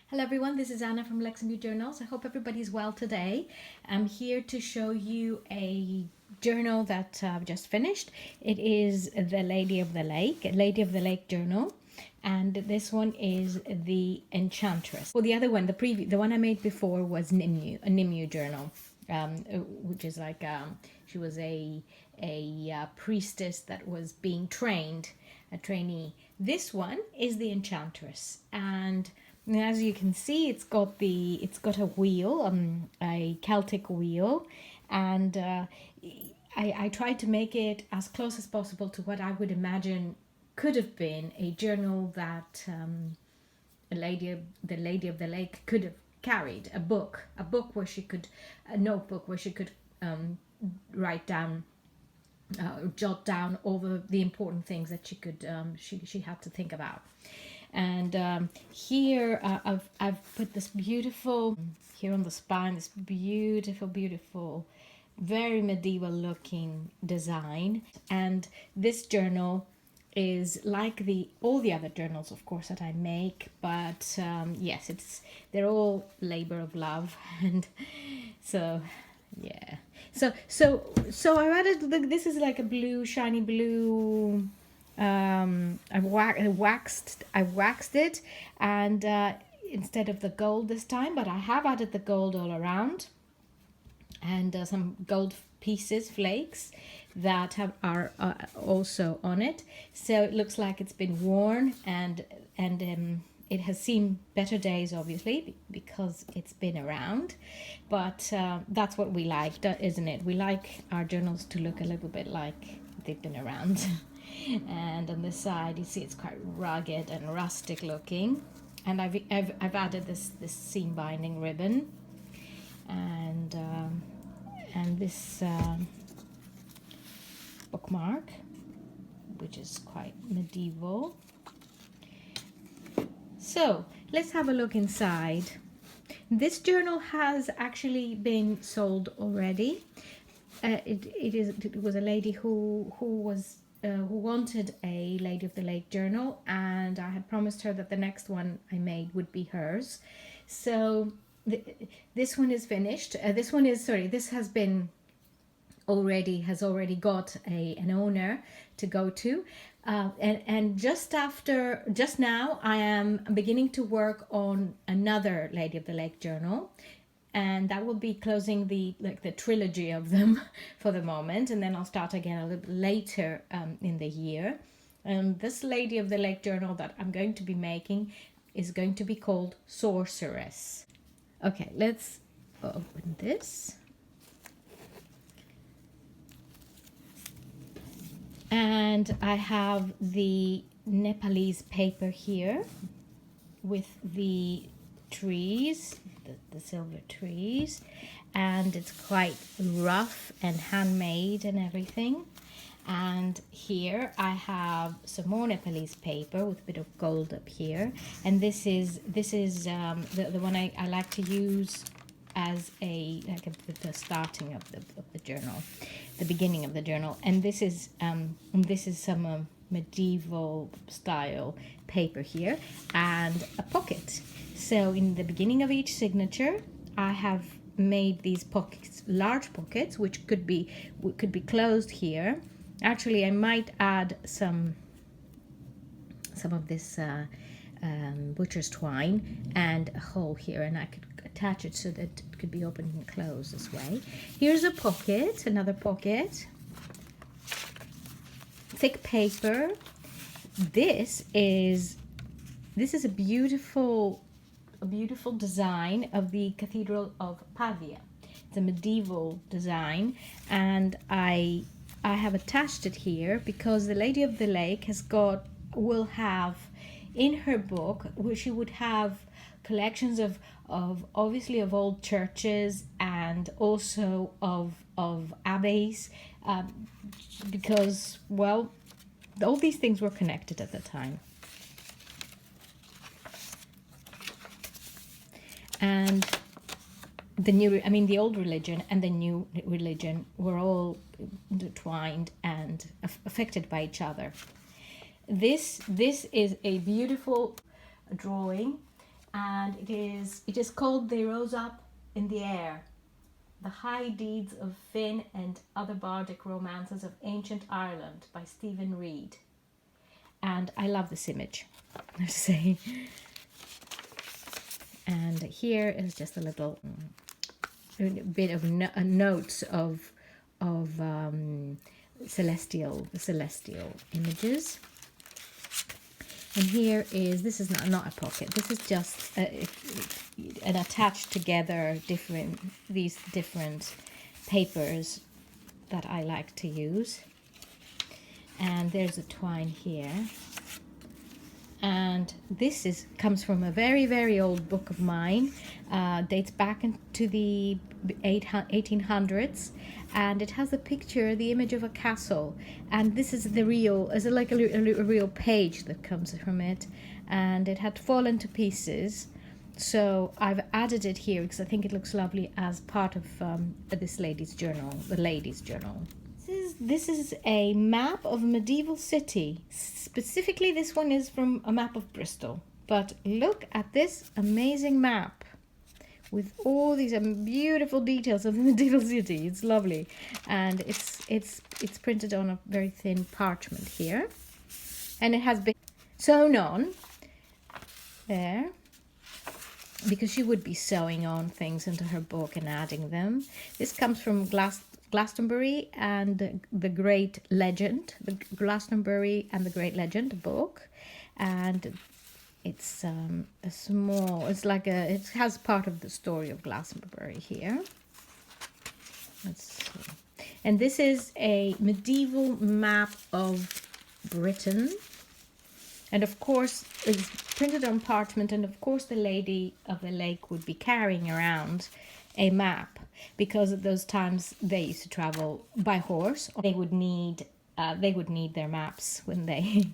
Hello everyone, this is Anna from Luxembourg Journals. I hope everybody's well today. I'm here to show you a journal that I've just finished. It is the Lady of the Lake journal. And this one is the Enchantress. Well, the other one, the one I made before was a Nimue journal, which is like she was a priestess that was being trained, a trainee. This one is the Enchantress, and as you can see, it's got a wheel, a Celtic wheel, and I tried to make it as close as possible to what I would imagine could have been a journal that the Lady of the Lake could have carried, a notebook where she could write down, jot down all the important things that she had to think about. And here I've put this beautiful, here on the spine, this beautiful, very medieval looking design. And this journal is like all the other journals, of course, that I make, but yes, they're all labor of love. And so yeah, so I added, this is like a blue, shiny blue. I waxed it, and instead of the gold this time, but I have added the gold all around, and some gold pieces, flakes that are also on it. So it looks like it's been worn, and it has seen better days, obviously, because it's been around. But that's what we like, isn't it? We like our journals to look a little bit like they've been around. And on this side, you see it's quite rugged and rustic looking. And I've added this seam binding ribbon, and this bookmark, which is quite medieval. So let's have a look inside. This journal has actually been sold already. It was a lady who wanted a Lady of the Lake journal, and I had promised her that the next one I made would be hers. So this one is finished. This has already got an owner to go to, and just now I am beginning to work on another Lady of the Lake journal, and that will be closing the trilogy of them for the moment, and then I'll start again a little later in the year. And this Lady of the Lake journal that I'm going to be making is going to be called Sorceress. Okay, let's open this. And I have the Nepalese paper here with the trees, the silver trees, and it's quite rough and handmade and everything. And here I have some more Nepalese paper with a bit of gold up here, and this is the one I like to use as the starting of the journal, the beginning of the journal. And this is some medieval style paper here, and a pocket. So in the beginning of each signature, I have made these pockets, large pockets, which could be closed here. Actually, I might add some of this butcher's twine and a hole here, and I could attach it so that it could be opened and closed this way. Here's a pocket, another pocket, thick paper. This is a beautiful design of the Cathedral of Pavia. It's a medieval design, and I have attached it here because the Lady of the Lake will have in her book, where she would have collections of obviously of old churches, and also of abbeys, because, well, all these things were connected at the time. And the old religion and the new religion were all intertwined and affected by each other. This is a beautiful drawing and it is called They Rose Up in the Air, the High Deeds of Finn and Other Bardic Romances of Ancient Ireland by Stephen Reed. And I love this image, I have to say. And here is just a little bit of notes of celestial images. And here is, this is not a pocket, this is just an attached together these different papers that I like to use. And there's a twine here. And this comes from a very, very old book of mine, dates back into the 1800s, and it has the image of a castle, and this is the real, is like a real page that comes from it, and it had fallen to pieces, so I've added it here because I think it looks lovely as part of this lady's journal, the lady's journal. This is a map of a medieval city. Specifically, this one is from a map of Bristol. But look at this amazing map with all these beautiful details of the medieval city. It's lovely, and it's printed on a very thin parchment here, and it has been sewn on there, because she would be sewing on things into her book and adding them. This comes from Glastonbury and the Great Legend, the Glastonbury and the Great Legend book, and it's a small, it has part of the story of Glastonbury here. Let's see. And this is a medieval map of Britain, and of course it's printed on parchment, and of course the Lady of the Lake would be carrying around a map, because at those times they used to travel by horse. They would need their maps when they.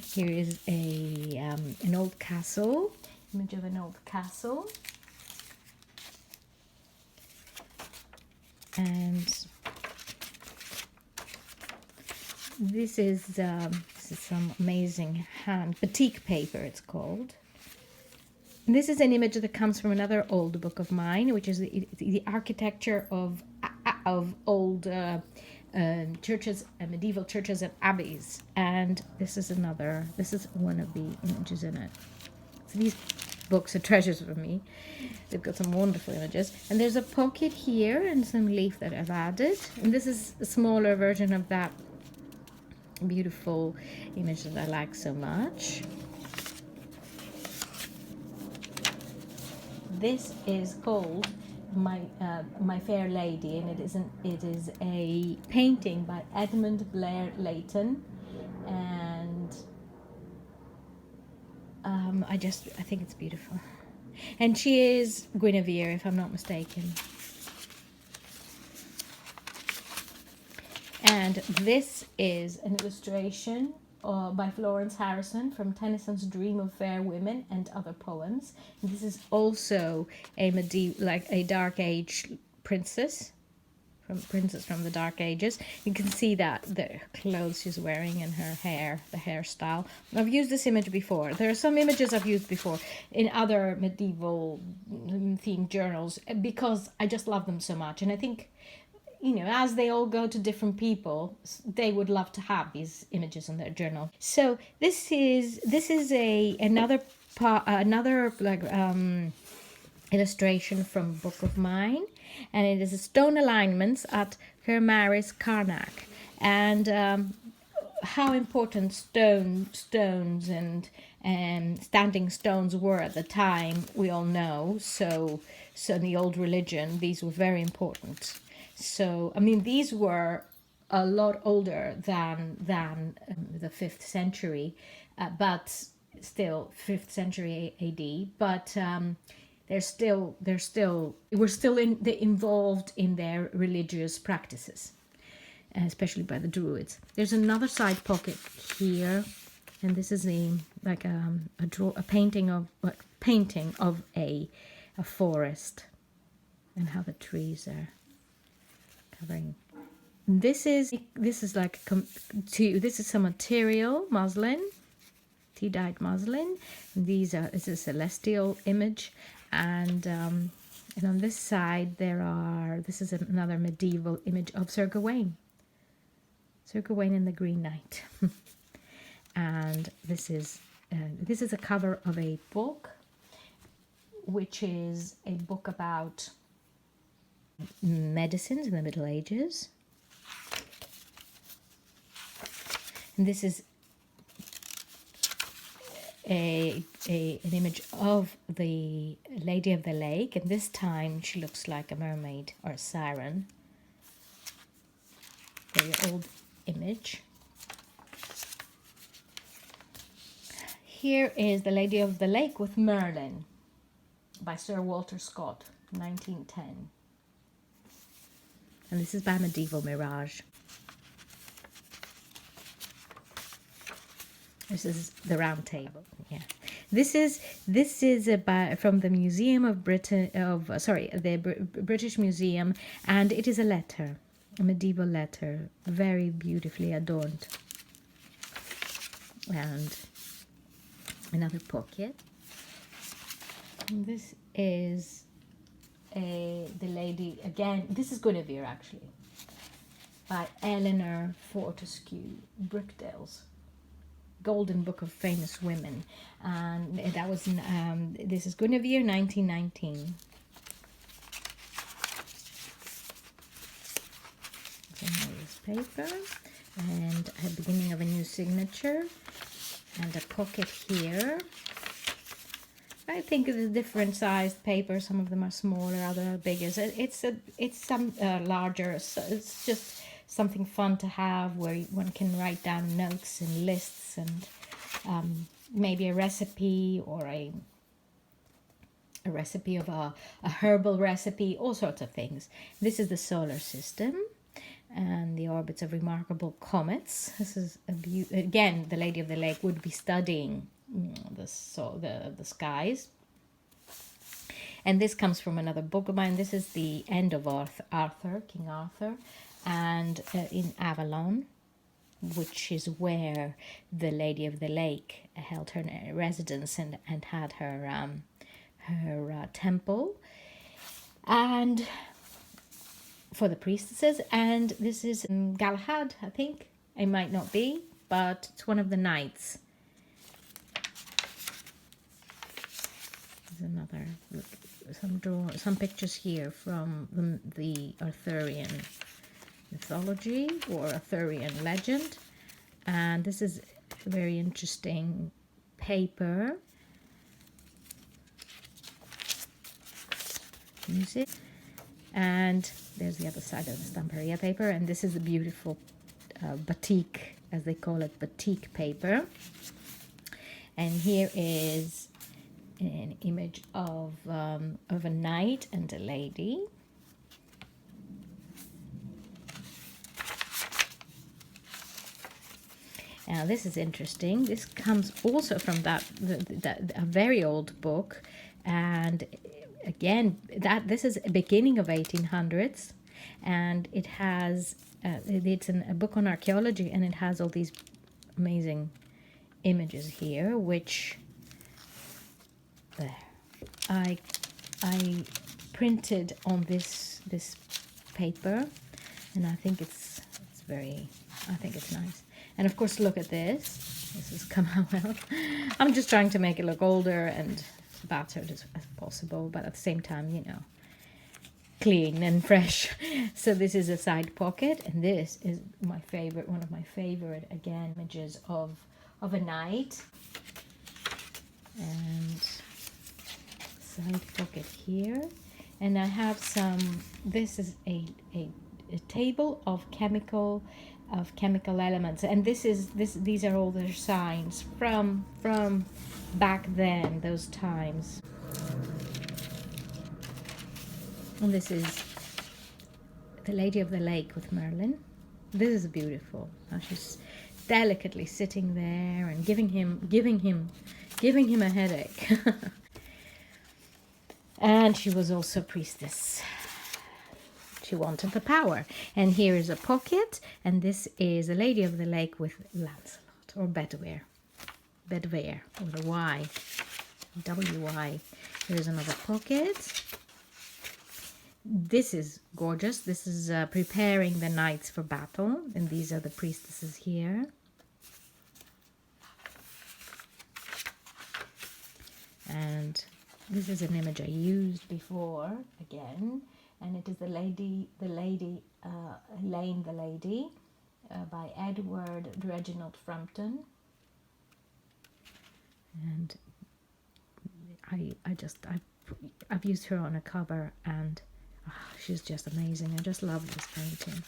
Here is an old castle, image of an old castle, and this is some amazing batik paper, it's called. This is an image that comes from another old book of mine, which is the architecture of old churches, medieval churches and abbeys. And this is one of the images in it. So these books are treasures for me. They've got some wonderful images. And there's a pocket here and some leaf that I've added. And this is a smaller version of that beautiful image that I like so much. This is called My Fair Lady, and it is a painting by Edmund Blair Leighton, and I think it's beautiful. And she is Guinevere, if I'm not mistaken. And this is an illustration by Florence Harrison from Tennyson's Dream of Fair Women and Other Poems. And this is also a Dark Age princess, from the Dark Ages. You can see that the clothes she's wearing and her hair, the hairstyle. I've used this image before. There are some images I've used before in other medieval themed journals because I just love them so much, and I think, as they all go to different people, they would love to have these images in their journal. So this is another illustration from a book of mine, and it is a stone alignments at Hermaris Karnak, and how important stones and standing stones were at the time, we all know. So in the old religion, these were very important. So, these were a lot older than the 5th century, but still 5th century AD. But we're still involved in their religious practices, especially by the Druids. There's another side pocket here, and this is a painting of a forest, and how the trees are covering. This is some material, muslin, tea-dyed muslin. This is a celestial image, and on this side this is another medieval image of Sir Gawain. Sir Gawain and the Green Knight. And this is a cover of a book, which is a book about medicines in the Middle Ages. And this is an image of the Lady of the Lake, and this time she looks like a mermaid or a siren. Very old image. Here is the Lady of the Lake with Merlin by Sir Walter Scott, 1910. And this is by Medieval Mirage. This is the Round Table. Yeah, this is from the Museum of Britain the British Museum, and it is a letter, a medieval letter, very beautifully adorned. And another pocket. And this is the lady again. This is Guinevere actually, by Eleanor Fortescue Brookdale's Golden Book of Famous Women, and that was this is Guinevere, 1919. This paper, and a beginning of a new signature, and a pocket here. I think it's a different sized paper. Some of them are smaller, other are bigger. So it's some larger. So it's just something fun to have where one can write down notes and lists, and maybe a recipe, or a recipe of a herbal recipe, all sorts of things. This is the solar system and the orbits of remarkable comets. This is again, the Lady of the Lake would be studying the skies. And this comes from another book of mine. This is the end of Arthur, King Arthur, and in Avalon, which is where the Lady of the Lake held her residence and had her temple, and for the priestesses. And this is Galahad, I think. It might not be, but it's one of the knights. There's another some pictures here from the Arthurian mythology or Arthurian legend, and this is a very interesting paper. Music. And there's the other side of the Stamperia paper, and this is a beautiful batik, as they call it, batik paper. And here is an image of a knight and a lady. Now this is interesting. This comes also from a very old book, and again, this is beginning of 1800s, and it has it's a book on archaeology, and it has all these amazing images here, which I printed on this paper, and I think it's nice. And of course, look at this. This has come out well. I'm just trying to make it look older and battered as possible, but at the same time, you know, clean and fresh. So this is a side pocket, and this is my favorite, one of my favorite, again, images of a knight. And side pocket here, and I have this is a table of chemical elements, and these are all their signs from back then, those times. And this is the Lady of the Lake with Merlin. This is beautiful. How she's delicately sitting there and giving him a headache. And she was also priestess. She wanted the power. And here is a pocket, and this is a Lady of the Lake with Lancelot, or Bedwyr. Bedwear with a Y, W-Y. Here's another pocket. This is gorgeous. This is preparing the knights for battle, and these are the priestesses here. And this is an image I used before again, and it is Elaine the Lady by Edward Reginald Frampton. And I've used her on a cover, and she's just amazing. I just love this painting.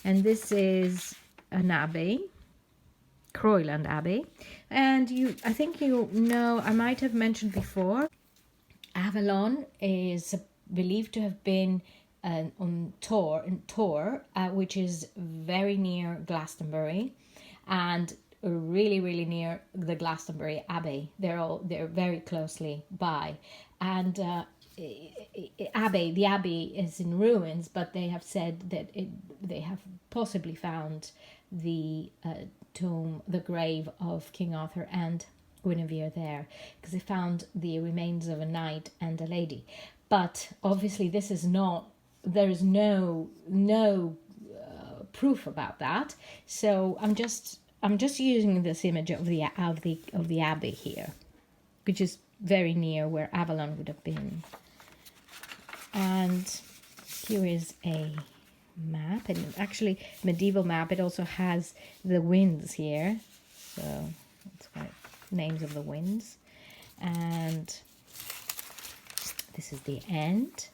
And this is an abbey, Croyland Abbey, and I think you know, I might have mentioned before, Avalon is believed to have been on Tor, which is very near Glastonbury, and really near the Glastonbury Abbey. They're very closely by, and the abbey is in ruins, but they have said that they have possibly found the tomb, the grave of King Arthur and Guinevere there, because they found the remains of a knight and a lady. But obviously this is not, there is no proof about that, so I'm just using this image of the abbey here, which is very near where Avalon would have been. And here is a map, and actually medieval map. It also has the winds here, so it's quite names of the winds. And this is the end,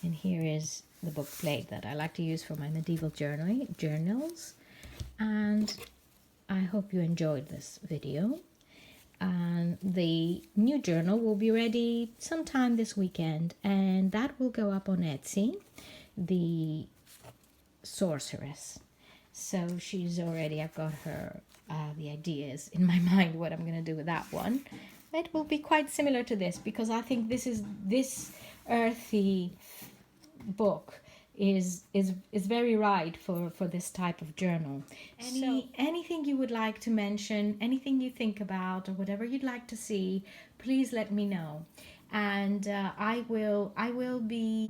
and here is the book plate that I like to use for my medieval journals. And I hope you enjoyed this video, and the new journal will be ready sometime this weekend, and that will go up on Etsy, the Sorceress. So she's already, I've got her the ideas in my mind what I'm going to do with that one. It will be quite similar to this, because I think this earthy book is very right for this type of journal. Anything you would like to mention, anything you think about, or whatever you'd like to see, please let me know. And I will be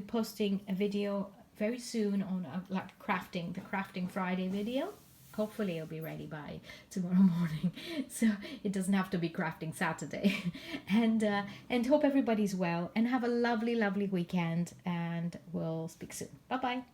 posting a video very soon on the crafting Friday video. Hopefully it'll be ready by tomorrow morning, so it doesn't have to be crafting Saturday. And hope everybody's well, and have a lovely weekend, and we'll speak soon. Bye bye.